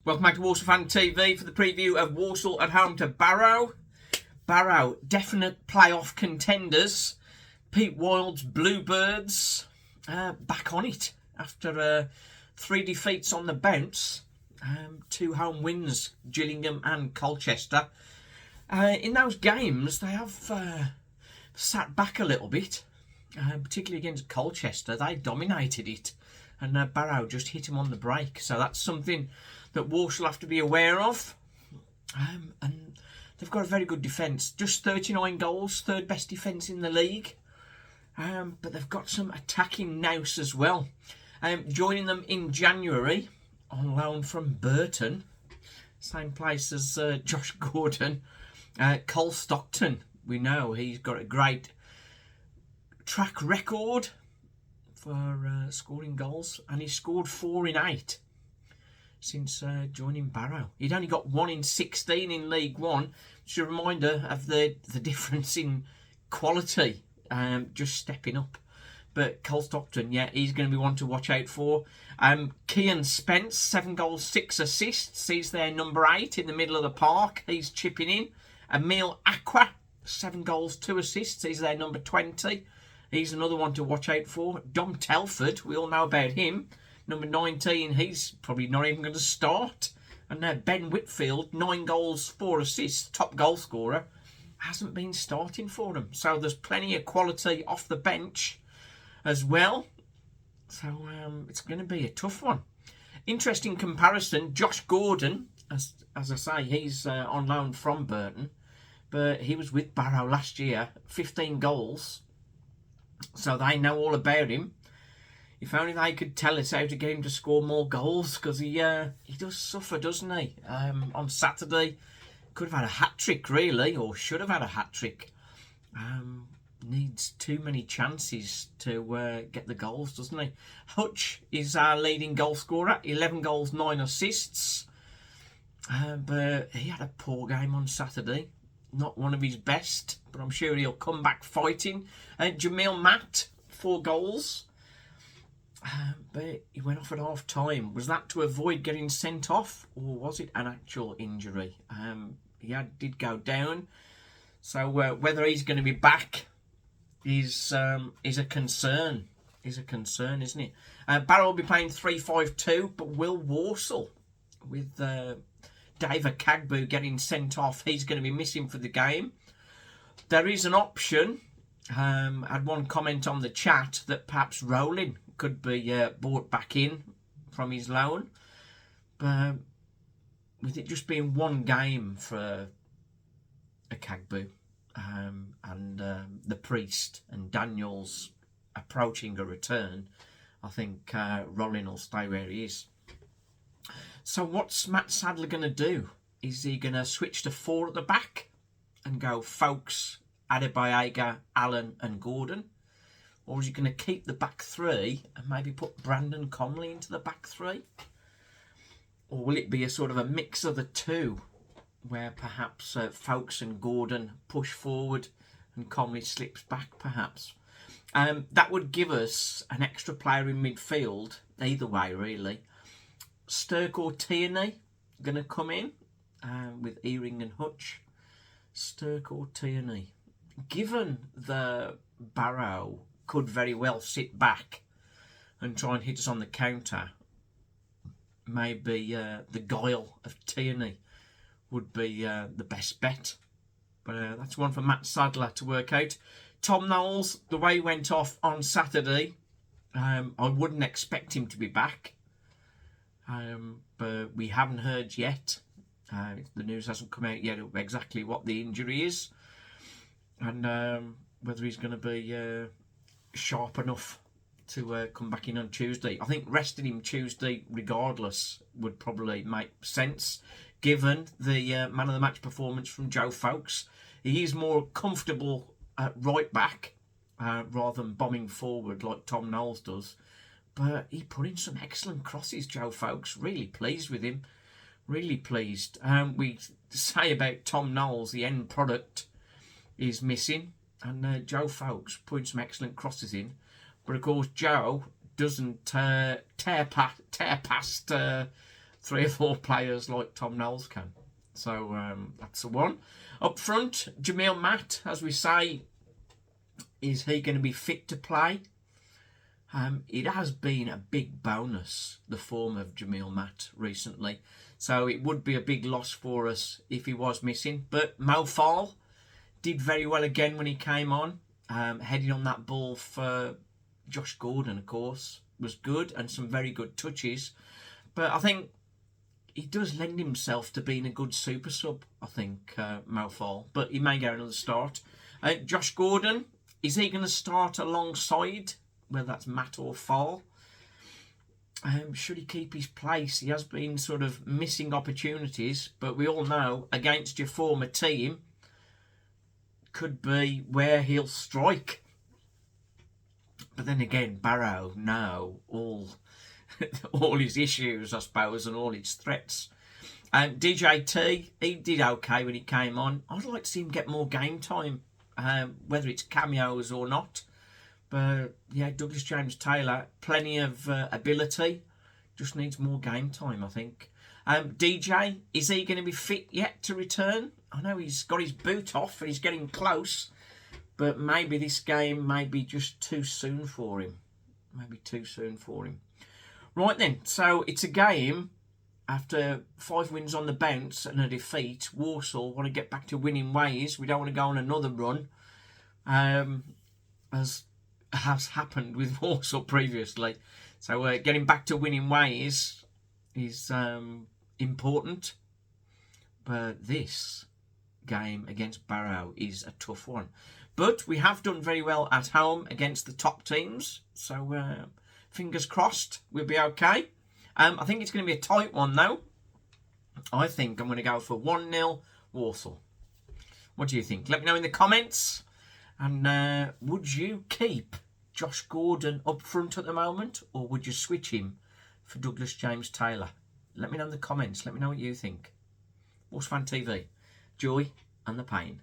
Welcome back to Walsall Fan TV for the preview of Walsall at home to Barrow. Barrow, definite playoff contenders. Pete Wild's Bluebirds back on it after 3 defeats on the bounce. 2 home wins, Gillingham and Colchester. In those games, they have sat back a little bit, particularly against Colchester. They dominated it, and Barrow just hit him on the break. So that's something that Walsall have to be aware of. And they've got a very good defence. Just 39 goals, 3rd best defence in the league. But they've got some attacking nous as well. Joining them in January on loan from Burton, same place as Josh Gordon, Cole Stockton. We know he's got a great track record for scoring goals, and he scored 4 in 8 since joining Barrow. He'd only got 1 in 16 in League One, which is a reminder of the difference in quality, just stepping up. But Cole Stockton, yeah, he's going to be one to watch out for. Kian Spence, 7 goals, 6 assists. He's their number 8 in the middle of the park. He's chipping in. Emil Aqua, 7 goals, 2 assists. He's their number 20. He's another one to watch out for. Dom Telford, we all know about him. Number 19, he's probably not even going to start. And Ben Whitfield, 9 goals, 4 assists, top goal scorer, hasn't been starting for them. So there's plenty of quality off the bench as well. So it's going to be a tough one. Interesting comparison, Josh Gordon, as I say, he's on loan from Burton, but he was with Barrow last year, 15 goals. So they know all about him. If only they could tell us how to get him to score more goals, because he does suffer, doesn't he? On Saturday, could have had a hat-trick, really, or should have had a hat-trick. Needs too many chances to get the goals, doesn't he? Hutch is our leading goal scorer, 11 goals, 9 assists. But he had a poor game on Saturday. Not one of his best, but I'm sure he'll come back fighting. Jamil Matt, 4 goals. But he went off at half time. Was that to avoid getting sent off, or was it an actual injury? He did go down. So whether he's going to be back is a concern. Is a concern, isn't it? Barrow will be playing 3-5-2, but will Walsall, with David Cagbo getting sent off, he's going to be missing for the game. There is an option. I had one comment on the chat that perhaps Rowling could be brought back in from his loan. But with it just being 1 game for a Cagbo, and the Priest and Daniels approaching a return, I think Rowling will stay where he is. So what's Matt Sadler going to do? Is he going to switch to 4 at the back and go Folkes, Adebayaga, Allen and Gordon? Or is he going to keep the back 3 and maybe put Brandon Comley into the back 3? Or will it be a sort of a mix of the 2, where perhaps Folkes and Gordon push forward and Comley slips back perhaps? That would give us an extra player in midfield, either way really. Stirk or Tierney going to come in with Earing and Hutch. Stirk or Tierney. Given the Barrow could very well sit back and try and hit us on the counter, maybe the guile of Tierney would be the best bet. But that's one for Matt Sadler to work out. Tom Knowles, the way he went off on Saturday, I wouldn't expect him to be back. But we haven't heard yet. The news hasn't come out yet of exactly what the injury is, and whether he's going to be sharp enough to come back in on Tuesday. I think resting him Tuesday regardless would probably make sense, given the man of the match performance from Joe Folkes. He is more comfortable at right back rather than bombing forward like Tom Knowles does. But he put in some excellent crosses, Joe Folkes. Really pleased with him. Really pleased. We say about Tom Knowles, the end product is missing. And Joe Folkes putting some excellent crosses in. But of course, Joe doesn't tear past 3 or 4 players like Tom Knowles can. So that's the one. Up front, Jamil Matt, as we say, is he going to be fit to play? It has been a big bonus, the form of Jamil Matt recently. So it would be a big loss for us if he was missing. But Walsall did very well again when he came on. Heading on that ball for Josh Gordon, of course, was good, and some very good touches. But I think he does lend himself to being a good super sub, I think, Walsall. But he may get another start. Josh Gordon, is he going to start alongside, whether that's Matt or Fall? Should he keep his place? He has been sort of missing opportunities, but we all know against your former team could be where he'll strike. But then again, Barrow now all his issues, I suppose, and all his threats. DJT, he did okay when he came on. I'd like to see him get more game time, whether it's cameos or not. But yeah, Douglas James Taylor, plenty of ability, just needs more game time, I think. DJ, is he going to be fit yet to return? I know he's got his boot off and he's getting close, but maybe this game may be just too soon for him. Right then, so it's a game after 5 wins on the bounce and a defeat. Walsall want to get back to winning ways. We don't want to go on another run, as has happened with Walsall previously. So getting back to winning ways is important. But this game against Barrow is a tough one. But we have done very well at home against the top teams. So fingers crossed we'll be okay. I think it's going to be a tight one though. I think I'm going to go for 1-0 Walsall. What do you think? Let me know in the comments. And would you keep Josh Gordon up front at the moment, or would you switch him for Douglas James Taylor? Let me know in the comments. Let me know what you think. Wolves Fan TV. Joy and the pain.